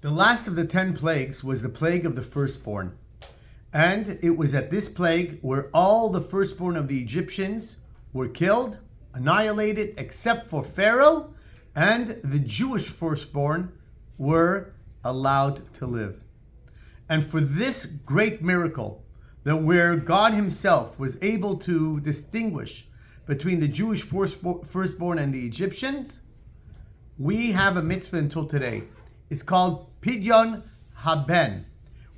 The last of the 10 plagues was the plague of the firstborn. And it was at this plague where all the firstborn of the Egyptians were killed, annihilated, except for Pharaoh, and the Jewish firstborn were allowed to live. And for this great miracle, that where God himself was able to distinguish between the Jewish firstborn and the Egyptians, we have a mitzvah until today. It's called Pidyon Haben.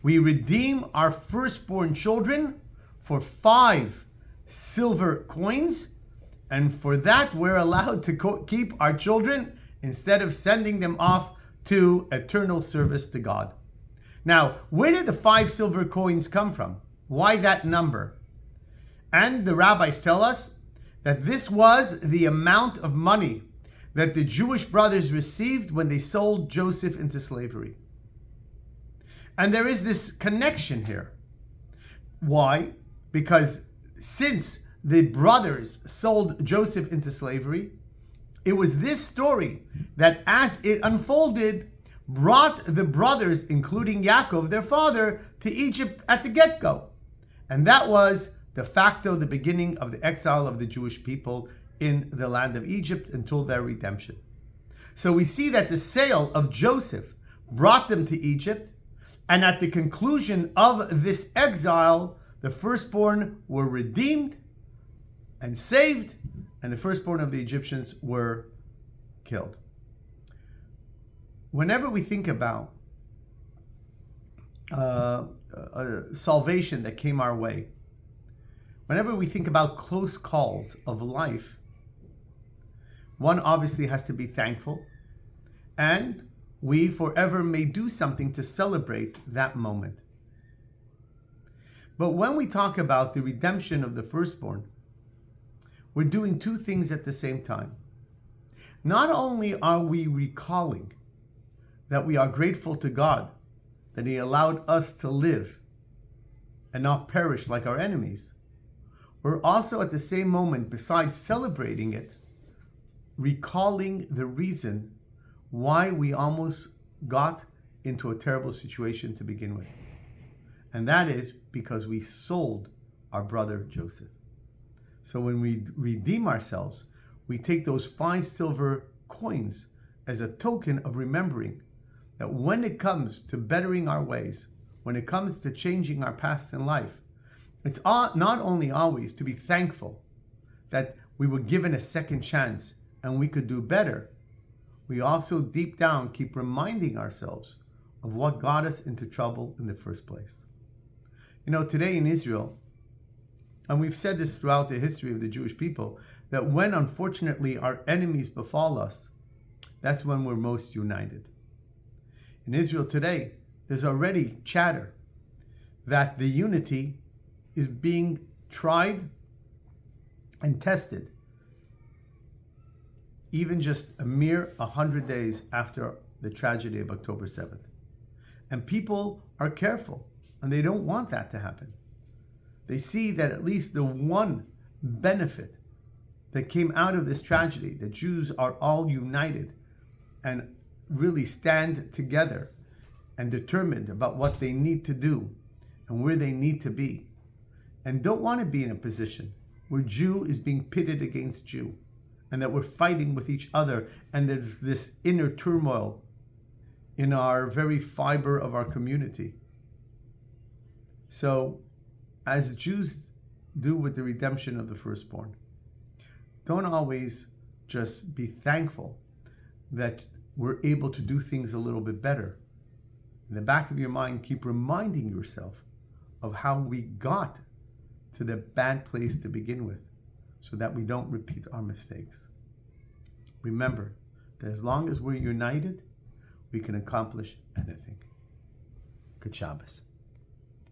We redeem our firstborn children for 5 silver coins, and for that we're allowed to keep our children instead of sending them off to eternal service to God. Now, where did the 5 silver coins come from? Why that number? And the rabbis tell us that this was the amount of money that the Jewish brothers received when they sold Joseph into slavery. And there is this connection here. Why? Because since the brothers sold Joseph into slavery, it was this story that, as it unfolded, brought the brothers, including Yaakov, their father, to Egypt at the get-go. And that was de facto the beginning of the exile of the Jewish people in the land of Egypt until their redemption. So we see that the sale of Joseph brought them to Egypt, and at the conclusion of this exile, the firstborn were redeemed and saved, and the firstborn of the Egyptians were killed. Whenever we think about salvation that came our way, whenever we think about close calls of life, one obviously has to be thankful, and we forever may do something to celebrate that moment. But when we talk about the redemption of the firstborn, we're doing 2 things at the same time. Not only are we recalling that we are grateful to God that he allowed us to live and not perish like our enemies, we're also at the same moment, besides celebrating it, recalling the reason why we almost got into a terrible situation to begin with. And that is because we sold our brother Joseph. So when we redeem ourselves, we take those 5 silver coins as a token of remembering that when it comes to bettering our ways, when it comes to changing our past in life, it's not only always to be thankful that we were given a second chance and we could do better, we also deep down keep reminding ourselves of what got us into trouble in the first place. You know, today in Israel, and we've said this throughout the history of the Jewish people, that when unfortunately our enemies befall us, that's when we're most united. In Israel today, there's already chatter that the unity is being tried and tested even just a mere 100 days after the tragedy of October 7th. And people are careful, and they don't want that to happen. They see that at least the one benefit that came out of this tragedy, that Jews are all united and really stand together and determined about what they need to do and where they need to be, and don't want to be in a position where Jew is being pitted against Jew, and that we're fighting with each other, and there's this inner turmoil in our very fiber of our community. So, as Jews do with the redemption of the firstborn, don't always just be thankful that we're able to do things a little bit better. In the back of your mind, keep reminding yourself of how we got to the bad place to begin with, so that we don't repeat our mistakes. Remember that as long as we're united, we can accomplish anything. Good Shabbos.